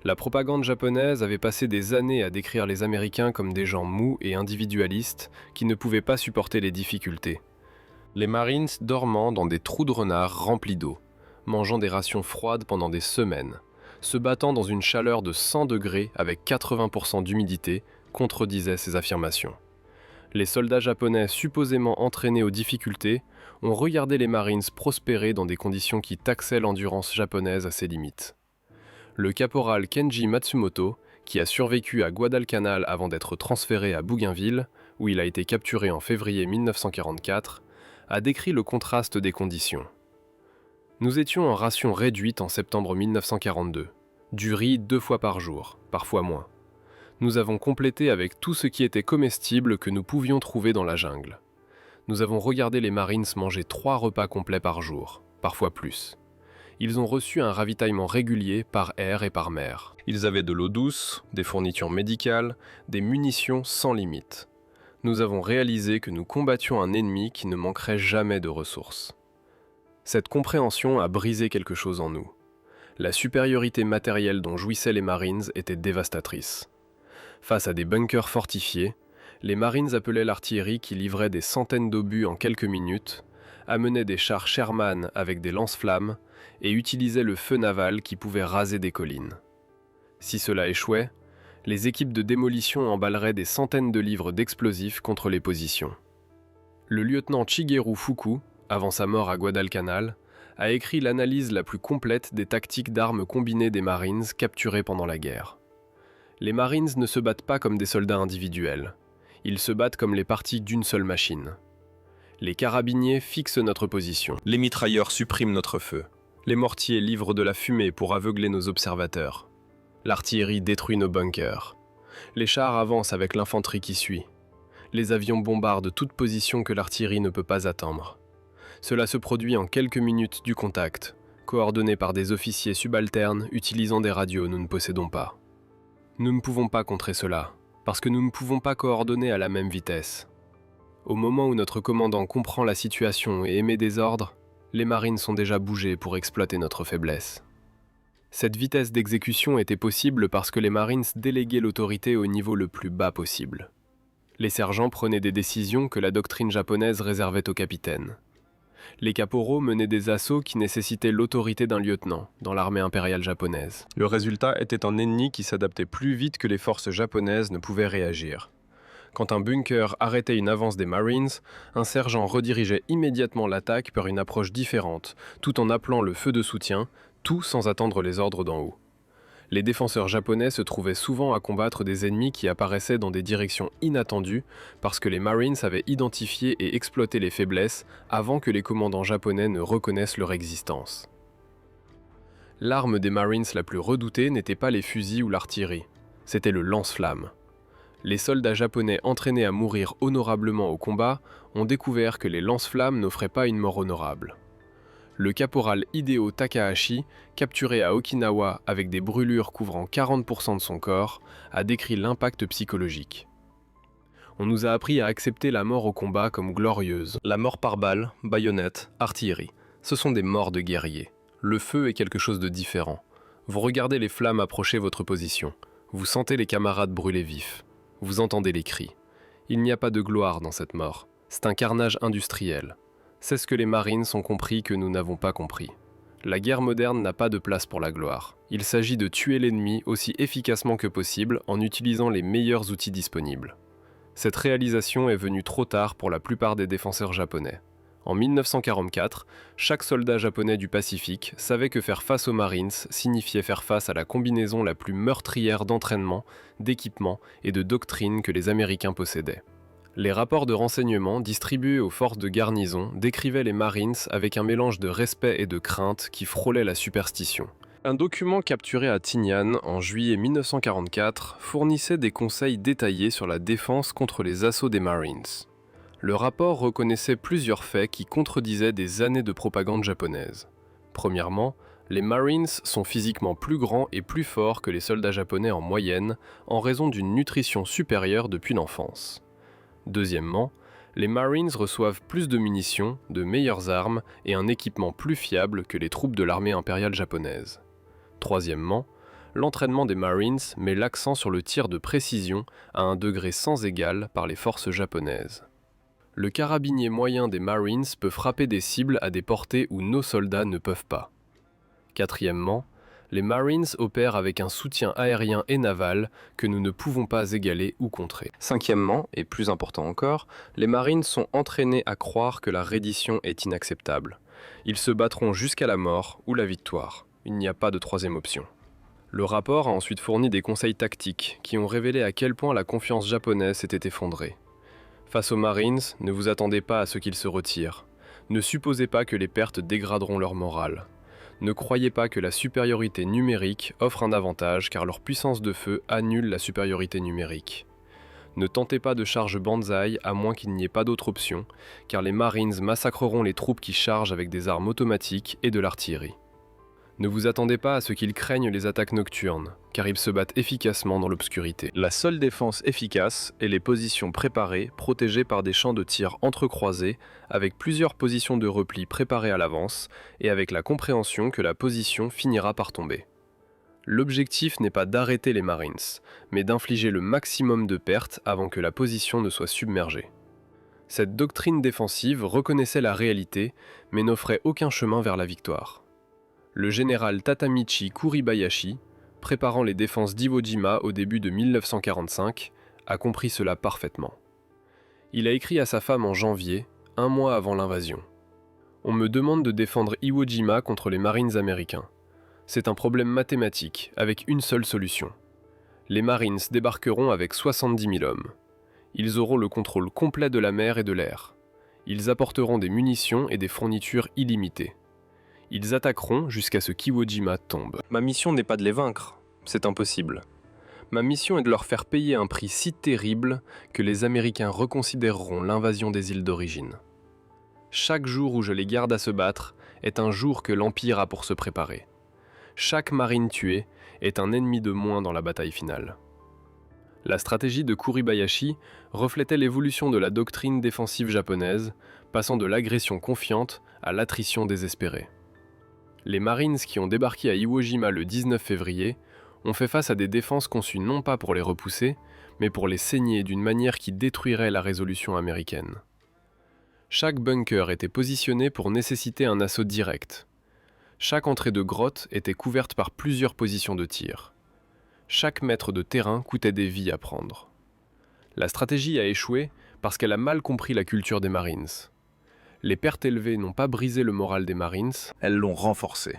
La propagande japonaise avait passé des années à décrire les Américains comme des gens mous et individualistes qui ne pouvaient pas supporter les difficultés. Les Marines dormant dans des trous de renard remplis d'eau, mangeant des rations froides pendant des semaines, se battant dans une chaleur de 100 degrés avec 80% d'humidité, contredisaient ces affirmations. Les soldats japonais supposément entraînés aux difficultés ont regardé les Marines prospérer dans des conditions qui taxaient l'endurance japonaise à ses limites. Le caporal Kenji Matsumoto, qui a survécu à Guadalcanal avant d'être transféré à Bougainville, où il a été capturé en février 1944, a décrit le contraste des conditions. Nous étions en ration réduite en septembre 1942, du riz 2 fois par jour, parfois moins. Nous avons complété avec tout ce qui était comestible que nous pouvions trouver dans la jungle. Nous avons regardé les Marines manger 3 repas complets par jour, parfois plus. Ils ont reçu un ravitaillement régulier par air et par mer. Ils avaient de l'eau douce, des fournitures médicales, des munitions sans limite. Nous avons réalisé que nous combattions un ennemi qui ne manquerait jamais de ressources. Cette compréhension a brisé quelque chose en nous. La supériorité matérielle dont jouissaient les Marines était dévastatrice. Face à des bunkers fortifiés, les Marines appelaient l'artillerie qui livrait des centaines d'obus en quelques minutes, amenaient des chars Sherman avec des lance-flammes et utilisaient le feu naval qui pouvait raser des collines. Si cela échouait, les équipes de démolition emballeraient des centaines de livres d'explosifs contre les positions. Le lieutenant Shigeru Fuku, avant sa mort à Guadalcanal, a écrit l'analyse la plus complète des tactiques d'armes combinées des Marines capturées pendant la guerre. Les Marines ne se battent pas comme des soldats individuels. Ils se battent comme les parties d'une seule machine. Les carabiniers fixent notre position. Les mitrailleurs suppriment notre feu. Les mortiers livrent de la fumée pour aveugler nos observateurs. L'artillerie détruit nos bunkers. Les chars avancent avec l'infanterie qui suit. Les avions bombardent toute position que l'artillerie ne peut pas atteindre. Cela se produit en quelques minutes du contact, coordonné par des officiers subalternes utilisant des radios nous ne possédons pas. Nous ne pouvons pas contrer cela, parce que nous ne pouvons pas coordonner à la même vitesse. Au moment où notre commandant comprend la situation et émet des ordres, les Marines sont déjà bougés pour exploiter notre faiblesse. Cette vitesse d'exécution était possible parce que les Marines déléguaient l'autorité au niveau le plus bas possible. Les sergents prenaient des décisions que la doctrine japonaise réservait aux capitaines. Les caporaux menaient des assauts qui nécessitaient l'autorité d'un lieutenant dans l'armée impériale japonaise. Le résultat était un ennemi qui s'adaptait plus vite que les forces japonaises ne pouvaient réagir. Quand un bunker arrêtait une avance des Marines, un sergent redirigeait immédiatement l'attaque par une approche différente, tout en appelant le feu de soutien, tout sans attendre les ordres d'en haut. Les défenseurs japonais se trouvaient souvent à combattre des ennemis qui apparaissaient dans des directions inattendues parce que les Marines avaient identifié et exploité les faiblesses avant que les commandants japonais ne reconnaissent leur existence. L'arme des Marines la plus redoutée n'était pas les fusils ou l'artillerie, c'était le lance-flammes. Les soldats japonais entraînés à mourir honorablement au combat ont découvert que les lance-flammes n'offraient pas une mort honorable. Le caporal Hideo Takahashi, capturé à Okinawa avec des brûlures couvrant 40% de son corps, a décrit l'impact psychologique. On nous a appris à accepter la mort au combat comme glorieuse. La mort par balle, baïonnette, artillerie, ce sont des morts de guerriers. Le feu est quelque chose de différent. Vous regardez les flammes approcher votre position. Vous sentez les camarades brûler vifs. Vous entendez les cris. Il n'y a pas de gloire dans cette mort. C'est un carnage industriel. C'est ce que les Marines ont compris que nous n'avons pas compris. La guerre moderne n'a pas de place pour la gloire. Il s'agit de tuer l'ennemi aussi efficacement que possible en utilisant les meilleurs outils disponibles. Cette réalisation est venue trop tard pour la plupart des défenseurs japonais. En 1944, chaque soldat japonais du Pacifique savait que faire face aux Marines signifiait faire face à la combinaison la plus meurtrière d'entraînement, d'équipement et de doctrine que les Américains possédaient. Les rapports de renseignement distribués aux forces de garnison décrivaient les Marines avec un mélange de respect et de crainte qui frôlait la superstition. Un document capturé à Tinian en juillet 1944 fournissait des conseils détaillés sur la défense contre les assauts des Marines. Le rapport reconnaissait plusieurs faits qui contredisaient des années de propagande japonaise. Premièrement, les Marines sont physiquement plus grands et plus forts que les soldats japonais en moyenne en raison d'une nutrition supérieure depuis l'enfance. Deuxièmement, les Marines reçoivent plus de munitions, de meilleures armes et un équipement plus fiable que les troupes de l'armée impériale japonaise. Troisièmement, l'entraînement des Marines met l'accent sur le tir de précision à un degré sans égal par les forces japonaises. Le carabinier moyen des Marines peut frapper des cibles à des portées où nos soldats ne peuvent pas. Quatrièmement, les Marines opèrent avec un soutien aérien et naval que nous ne pouvons pas égaler ou contrer. Cinquièmement, et plus important encore, les Marines sont entraînés à croire que la reddition est inacceptable. Ils se battront jusqu'à la mort ou la victoire. Il n'y a pas de troisième option. Le rapport a ensuite fourni des conseils tactiques qui ont révélé à quel point la confiance japonaise s'était effondrée. Face aux Marines, ne vous attendez pas à ce qu'ils se retirent. Ne supposez pas que les pertes dégraderont leur morale. Ne croyez pas que la supériorité numérique offre un avantage car leur puissance de feu annule la supériorité numérique. Ne tentez pas de charge banzai à moins qu'il n'y ait pas d'autre option, car les Marines massacreront les troupes qui chargent avec des armes automatiques et de l'artillerie. Ne vous attendez pas à ce qu'ils craignent les attaques nocturnes, car ils se battent efficacement dans l'obscurité. La seule défense efficace est les positions préparées, protégées par des champs de tir entrecroisés, avec plusieurs positions de repli préparées à l'avance, et avec la compréhension que la position finira par tomber. L'objectif n'est pas d'arrêter les Marines, mais d'infliger le maximum de pertes avant que la position ne soit submergée. Cette doctrine défensive reconnaissait la réalité, mais n'offrait aucun chemin vers la victoire. Le général Tatamichi Kuribayashi, préparant les défenses d'Iwo Jima au début de 1945, a compris cela parfaitement. Il a écrit à sa femme en janvier, un mois avant l'invasion. « On me demande de défendre Iwo Jima contre les Marines américains. C'est un problème mathématique, avec une seule solution. Les Marines débarqueront avec 70 000 hommes. Ils auront le contrôle complet de la mer et de l'air. Ils apporteront des munitions et des fournitures illimitées. Ils attaqueront jusqu'à ce qu'Iwo Jima tombe. Ma mission n'est pas de les vaincre, c'est impossible. Ma mission est de leur faire payer un prix si terrible que les Américains reconsidéreront l'invasion des îles d'origine. Chaque jour où je les garde à se battre est un jour que l'Empire a pour se préparer. Chaque marine tuée est un ennemi de moins dans la bataille finale. » La stratégie de Kuribayashi reflétait l'évolution de la doctrine défensive japonaise, passant de l'agression confiante à l'attrition désespérée. Les Marines qui ont débarqué à Iwo Jima le 19 février ont fait face à des défenses conçues non pas pour les repousser, mais pour les saigner d'une manière qui détruirait la résolution américaine. Chaque bunker était positionné pour nécessiter un assaut direct. Chaque entrée de grotte était couverte par plusieurs positions de tir. Chaque mètre de terrain coûtait des vies à prendre. La stratégie a échoué parce qu'elle a mal compris la culture des Marines. Les pertes élevées n'ont pas brisé le moral des Marines, elles l'ont renforcé.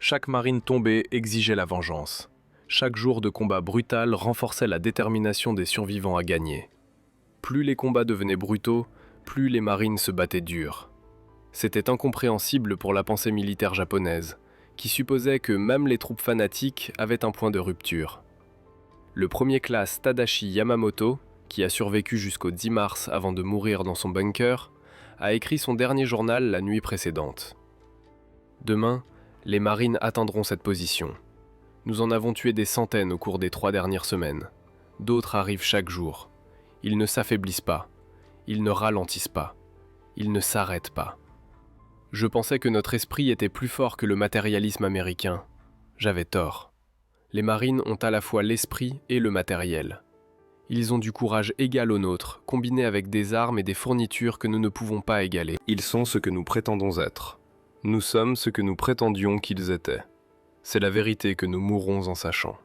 Chaque marine tombée exigeait la vengeance. Chaque jour de combat brutal renforçait la détermination des survivants à gagner. Plus les combats devenaient brutaux, plus les marines se battaient dur. C'était incompréhensible pour la pensée militaire japonaise, qui supposait que même les troupes fanatiques avaient un point de rupture. Le premier classe Tadashi Yamamoto, qui a survécu jusqu'au 10 mars avant de mourir dans son bunker, a écrit son dernier journal la nuit précédente. « Demain, les marines atteindront cette position. Nous en avons tué des centaines au cours des 3 dernières semaines. D'autres arrivent chaque jour. Ils ne s'affaiblissent pas. Ils ne ralentissent pas. Ils ne s'arrêtent pas. Je pensais que notre esprit était plus fort que le matérialisme américain. J'avais tort. Les marines ont à la fois l'esprit et le matériel. Ils ont du courage égal au nôtre, combiné avec des armes et des fournitures que nous ne pouvons pas égaler. Ils sont ce que nous prétendons être. Nous sommes ce que nous prétendions qu'ils étaient. C'est la vérité que nous mourrons en sachant.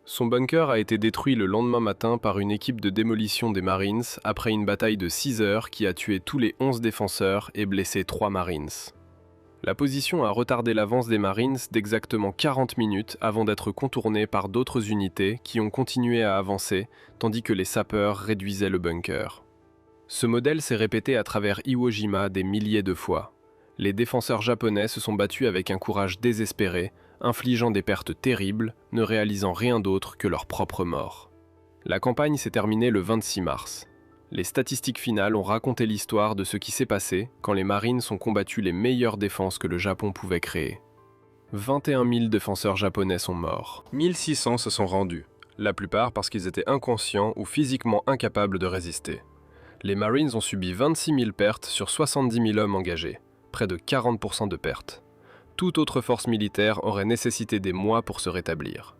Son bunker a été détruit le lendemain matin par une équipe de démolition des Marines après une bataille de 6 heures qui a tué tous les 11 défenseurs et blessé 3 Marines. La position a retardé l'avance des Marines d'exactement 40 minutes avant d'être contournée par d'autres unités qui ont continué à avancer tandis que les sapeurs réduisaient le bunker. Ce modèle s'est répété à travers Iwo Jima des milliers de fois. Les défenseurs japonais se sont battus avec un courage désespéré, infligeant des pertes terribles, ne réalisant rien d'autre que leur propre mort. La campagne s'est terminée le 26 mars. Les statistiques finales ont raconté l'histoire de ce qui s'est passé quand les Marines ont combattu les meilleures défenses que le Japon pouvait créer. 21 000 défenseurs japonais sont morts. 1600 se sont rendus, la plupart parce qu'ils étaient inconscients ou physiquement incapables de résister. Les Marines ont subi 26 000 pertes sur 70 000 hommes engagés, près de 40% de pertes. Toute autre force militaire aurait nécessité des mois pour se rétablir.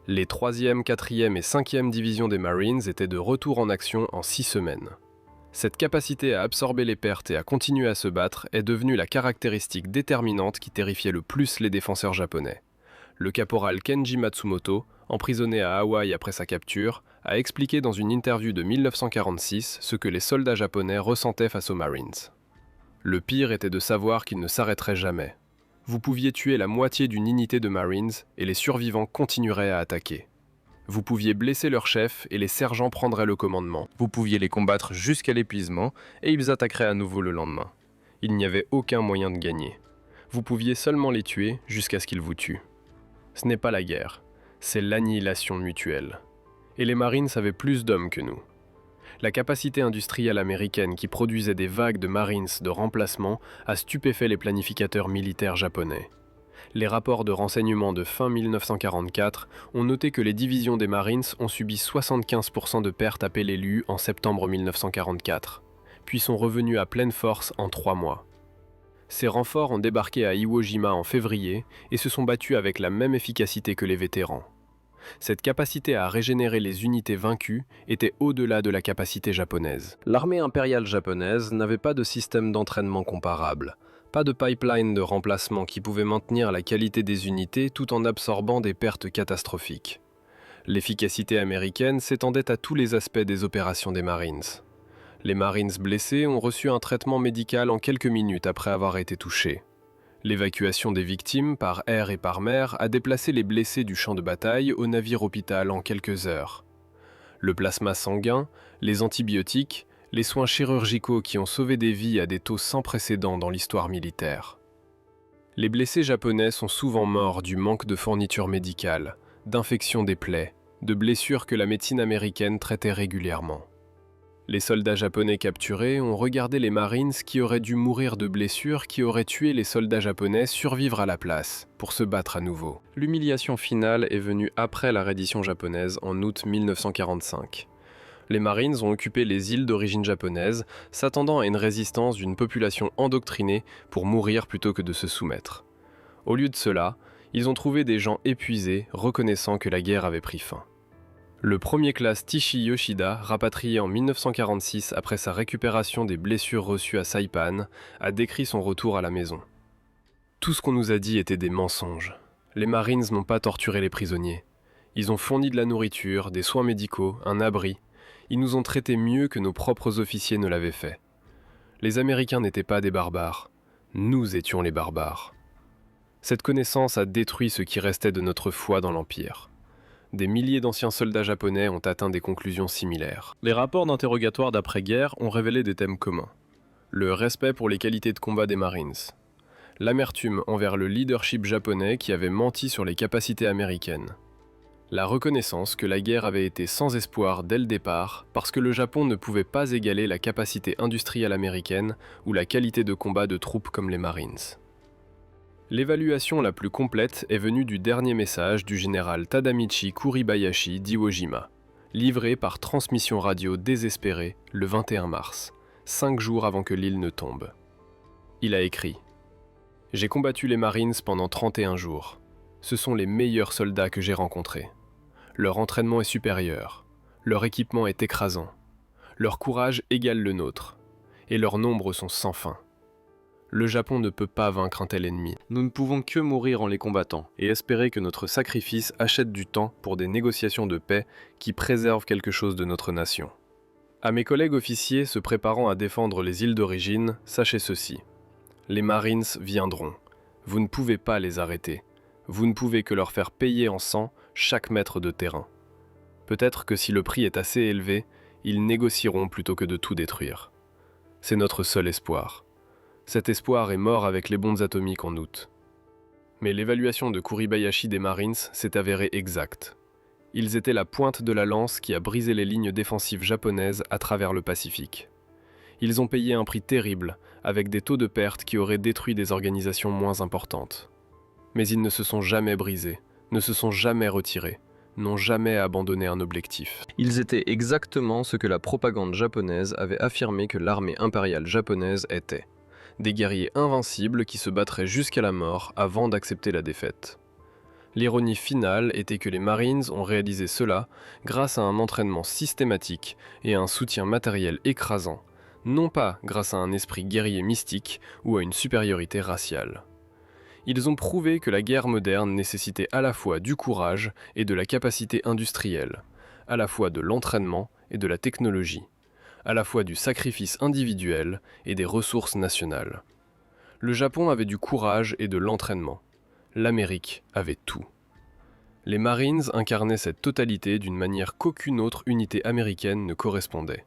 Les 3e, 4e et 5e divisions des Marines étaient de retour en action en 6 semaines. Cette capacité à absorber les pertes et à continuer à se battre est devenue la caractéristique déterminante qui terrifiait le plus les défenseurs japonais. Le caporal Kenji Matsumoto, emprisonné à Hawaï après sa capture, a expliqué dans une interview de 1946 ce que les soldats japonais ressentaient face aux Marines. Le pire était de savoir qu'ils ne s'arrêteraient jamais. Vous pouviez tuer la moitié d'une unité de Marines et les survivants continueraient à attaquer. Vous pouviez blesser leur chef et les sergents prendraient le commandement. Vous pouviez les combattre jusqu'à l'épuisement et ils attaqueraient à nouveau le lendemain. Il n'y avait aucun moyen de gagner. Vous pouviez seulement les tuer jusqu'à ce qu'ils vous tuent. Ce n'est pas la guerre, c'est l'annihilation mutuelle. Et les Marines avaient plus d'hommes que nous. La capacité industrielle américaine qui produisait des vagues de Marines de remplacement a stupéfait les planificateurs militaires japonais. Les rapports de renseignement de fin 1944 ont noté que les divisions des Marines ont subi 75% de pertes à Peleliu en septembre 1944, puis sont revenus à pleine force en 3 mois. Ces renforts ont débarqué à Iwo Jima en février et se sont battus avec la même efficacité que les vétérans. Cette capacité à régénérer les unités vaincues était au-delà de la capacité japonaise. L'armée impériale japonaise n'avait pas de système d'entraînement comparable, pas de pipeline de remplacement qui pouvait maintenir la qualité des unités tout en absorbant des pertes catastrophiques. L'efficacité américaine s'étendait à tous les aspects des opérations des Marines. Les Marines blessés ont reçu un traitement médical en quelques minutes après avoir été touchés. L'évacuation des victimes par air et par mer a déplacé les blessés du champ de bataille au navire-hôpital en quelques heures. Le plasma sanguin, les antibiotiques, les soins chirurgicaux qui ont sauvé des vies à des taux sans précédent dans l'histoire militaire. Les blessés japonais sont souvent morts du manque de fournitures médicales, d'infections des plaies, de blessures que la médecine américaine traitait régulièrement. Les soldats japonais capturés ont regardé les Marines qui auraient dû mourir de blessures qui auraient tué les soldats japonais survivre à la place, pour se battre à nouveau. L'humiliation finale est venue après la reddition japonaise en août 1945. Les Marines ont occupé les îles d'origine japonaise, s'attendant à une résistance d'une population endoctrinée pour mourir plutôt que de se soumettre. Au lieu de cela, ils ont trouvé des gens épuisés, reconnaissant que la guerre avait pris fin. Le premier classe Tishi Yoshida, rapatrié en 1946 après sa récupération des blessures reçues à Saipan, a décrit son retour à la maison. Tout ce qu'on nous a dit était des mensonges. Les Marines n'ont pas torturé les prisonniers. Ils ont fourni de la nourriture, des soins médicaux, un abri. Ils nous ont traités mieux que nos propres officiers ne l'avaient fait. Les Américains n'étaient pas des barbares. Nous étions les barbares. Cette connaissance a détruit ce qui restait de notre foi dans l'Empire. Des milliers d'anciens soldats japonais ont atteint des conclusions similaires. Les rapports d'interrogatoire d'après-guerre ont révélé des thèmes communs. Le respect pour les qualités de combat des Marines. L'amertume envers le leadership japonais qui avait menti sur les capacités américaines. La reconnaissance que la guerre avait été sans espoir dès le départ parce que le Japon ne pouvait pas égaler la capacité industrielle américaine ou la qualité de combat de troupes comme les Marines. L'évaluation la plus complète est venue du dernier message du général Tadamichi Kuribayashi d'Iwo Jima, livré par transmission radio désespérée le 21 mars, 5 jours avant que l'île ne tombe. Il a écrit « J'ai combattu les Marines pendant 31 jours. Ce sont les meilleurs soldats que j'ai rencontrés. Leur entraînement est supérieur, leur équipement est écrasant, leur courage égale le nôtre, et leurs nombres sont sans fin. Le Japon ne peut pas vaincre un tel ennemi. Nous ne pouvons que mourir en les combattant et espérer que notre sacrifice achète du temps pour des négociations de paix qui préservent quelque chose de notre nation. À mes collègues officiers se préparant à défendre les îles d'origine, sachez ceci. Les Marines viendront. Vous ne pouvez pas les arrêter. Vous ne pouvez que leur faire payer en sang chaque mètre de terrain. Peut-être que si le prix est assez élevé, ils négocieront plutôt que de tout détruire. C'est notre seul espoir. Cet espoir est mort avec les bombes atomiques en août. Mais l'évaluation de Kuribayashi des Marines s'est avérée exacte. Ils étaient la pointe de la lance qui a brisé les lignes défensives japonaises à travers le Pacifique. Ils ont payé un prix terrible, avec des taux de perte qui auraient détruit des organisations moins importantes. Mais ils ne se sont jamais brisés, ne se sont jamais retirés, n'ont jamais abandonné un objectif. Ils étaient exactement ce que la propagande japonaise avait affirmé que l'armée impériale japonaise était. Des guerriers invincibles qui se battraient jusqu'à la mort avant d'accepter la défaite. L'ironie finale était que les Marines ont réalisé cela grâce à un entraînement systématique et à un soutien matériel écrasant, non pas grâce à un esprit guerrier mystique ou à une supériorité raciale. Ils ont prouvé que la guerre moderne nécessitait à la fois du courage et de la capacité industrielle, à la fois de l'entraînement et de la technologie, à la fois du sacrifice individuel et des ressources nationales. Le Japon avait du courage et de l'entraînement. L'Amérique avait tout. Les Marines incarnaient cette totalité d'une manière qu'aucune autre unité américaine ne correspondait.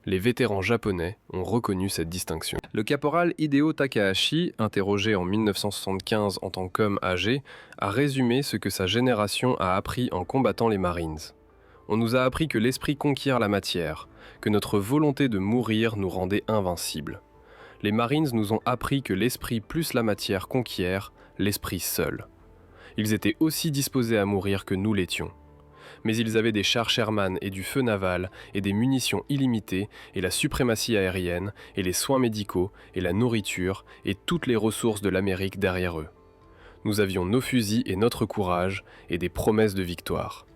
Les vétérans japonais ont reconnu cette distinction. Le caporal Hideo Takahashi, interrogé en 1975 en tant qu'homme âgé, a résumé ce que sa génération a appris en combattant les Marines. On nous a appris que l'esprit conquiert la matière, que notre volonté de mourir nous rendait invincibles. Les Marines nous ont appris que l'esprit plus la matière conquiert l'esprit seul. Ils étaient aussi disposés à mourir que nous l'étions. Mais ils avaient des chars Sherman et du feu naval et des munitions illimitées et la suprématie aérienne et les soins médicaux et la nourriture et toutes les ressources de l'Amérique derrière eux. Nous avions nos fusils et notre courage et des promesses de victoire.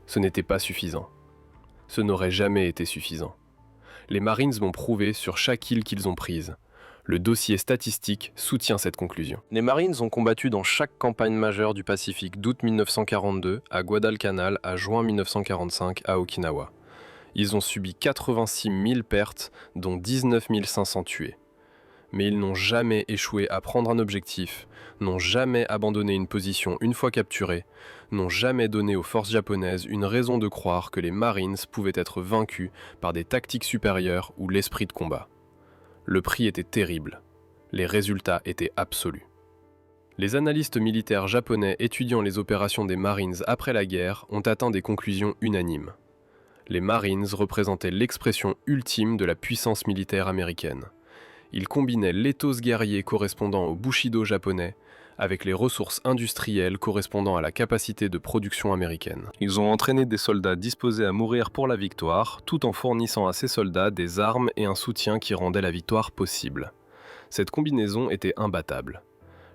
Ce n'était pas suffisant. Ce n'aurait jamais été suffisant. Les Marines m'ont prouvé sur chaque île qu'ils ont prise. Le dossier statistique soutient cette conclusion. Les Marines ont combattu dans chaque campagne majeure du Pacifique d'août 1942 à Guadalcanal à juin 1945 à Okinawa. Ils ont subi 86 000 pertes, dont 19 500 tués. Mais ils n'ont jamais échoué à prendre un objectif, n'ont jamais abandonné une position une fois capturée, n'ont jamais donné aux forces japonaises une raison de croire que les Marines pouvaient être vaincus par des tactiques supérieures ou l'esprit de combat. Le prix était terrible. Les résultats étaient absolus. Les analystes militaires japonais étudiant les opérations des Marines après la guerre ont atteint des conclusions unanimes. Les Marines représentaient l'expression ultime de la puissance militaire américaine. Ils combinaient l'éthos guerrier correspondant au Bushido japonais avec les ressources industrielles correspondant à la capacité de production américaine. Ils ont entraîné des soldats disposés à mourir pour la victoire, tout en fournissant à ces soldats des armes et un soutien qui rendaient la victoire possible. Cette combinaison était imbattable.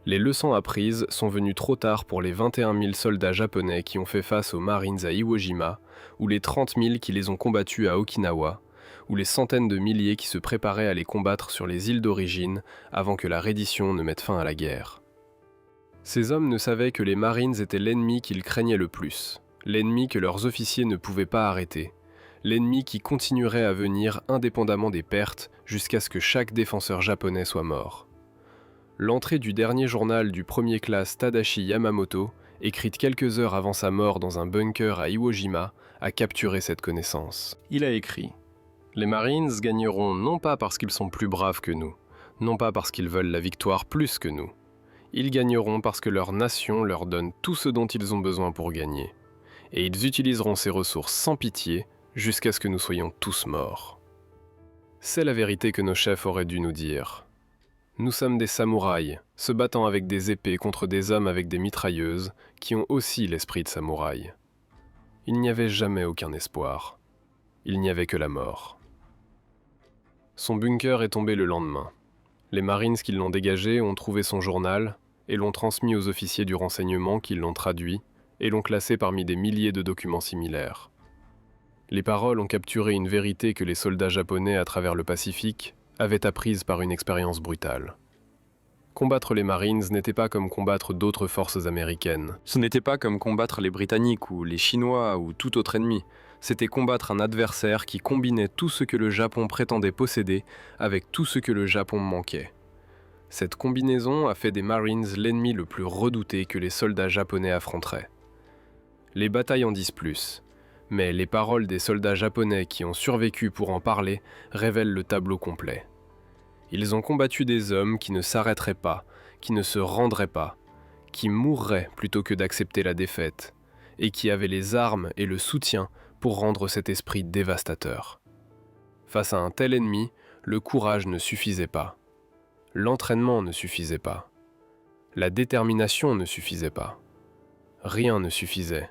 Les leçons apprises sont venues trop tard pour les 21 000 soldats japonais qui ont fait face aux Marines à Iwo Jima, ou les 30 000 qui les ont combattus à Okinawa, ou les centaines de milliers qui se préparaient à les combattre sur les îles d'origine avant que la reddition ne mette fin à la guerre. Ces hommes ne savaient que les Marines étaient l'ennemi qu'ils craignaient le plus, l'ennemi que leurs officiers ne pouvaient pas arrêter, l'ennemi qui continuerait à venir indépendamment des pertes jusqu'à ce que chaque défenseur japonais soit mort. L'entrée du dernier journal du premier classe Tadashi Yamamoto, écrite quelques heures avant sa mort dans un bunker à Iwo Jima, a capturé cette connaissance. Il a écrit « Les Marines gagneront non pas parce qu'ils sont plus braves que nous, non pas parce qu'ils veulent la victoire plus que nous. Ils gagneront parce que leur nation leur donne tout ce dont ils ont besoin pour gagner. Et ils utiliseront ces ressources sans pitié jusqu'à ce que nous soyons tous morts. » C'est la vérité que nos chefs auraient dû nous dire. Nous sommes des samouraïs, se battant avec des épées contre des hommes avec des mitrailleuses, qui ont aussi l'esprit de samouraï. Il n'y avait jamais aucun espoir. Il n'y avait que la mort. Son bunker est tombé le lendemain. Les Marines qui l'ont dégagé ont trouvé son journal et l'ont transmis aux officiers du renseignement qui l'ont traduit et l'ont classé parmi des milliers de documents similaires. Les paroles ont capturé une vérité que les soldats japonais à travers le Pacifique avaient apprise par une expérience brutale. Combattre les Marines n'était pas comme combattre d'autres forces américaines. Ce n'était pas comme combattre les Britanniques ou les Chinois ou tout autre ennemi. C'était combattre un adversaire qui combinait tout ce que le Japon prétendait posséder avec tout ce que le Japon manquait. Cette combinaison a fait des Marines l'ennemi le plus redouté que les soldats japonais affronteraient. Les batailles en disent plus, mais les paroles des soldats japonais qui ont survécu pour en parler révèlent le tableau complet. Ils ont combattu des hommes qui ne s'arrêteraient pas, qui ne se rendraient pas, qui mourraient plutôt que d'accepter la défaite, et qui avaient les armes et le soutien pour rendre cet esprit dévastateur. Face à un tel ennemi, le courage ne suffisait pas. L'entraînement ne suffisait pas. La détermination ne suffisait pas. Rien ne suffisait,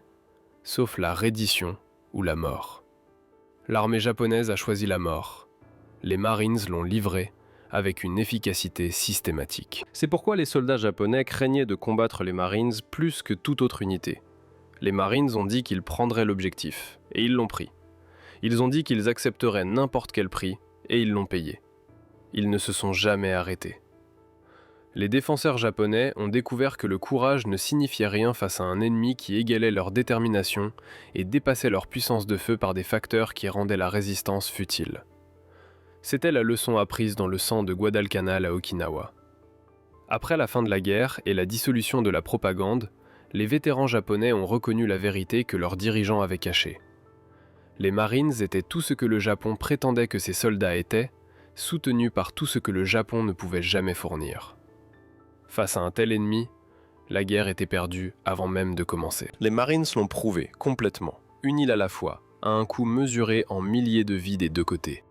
sauf la reddition ou la mort. L'armée japonaise a choisi la mort. Les Marines l'ont livrée avec une efficacité systématique. C'est pourquoi les soldats japonais craignaient de combattre les Marines plus que toute autre unité. Les Marines ont dit qu'ils prendraient l'objectif, et ils l'ont pris. Ils ont dit qu'ils accepteraient n'importe quel prix, et ils l'ont payé. Ils ne se sont jamais arrêtés. Les défenseurs japonais ont découvert que le courage ne signifiait rien face à un ennemi qui égalait leur détermination et dépassait leur puissance de feu par des facteurs qui rendaient la résistance futile. C'était la leçon apprise dans le sang de Guadalcanal à Okinawa. Après la fin de la guerre et la dissolution de la propagande, les vétérans japonais ont reconnu la vérité que leurs dirigeants avaient cachée. Les Marines étaient tout ce que le Japon prétendait que ses soldats étaient, soutenus par tout ce que le Japon ne pouvait jamais fournir. Face à un tel ennemi, la guerre était perdue avant même de commencer. Les Marines l'ont prouvé complètement, une île à la fois, à un coût mesuré en milliers de vies des deux côtés.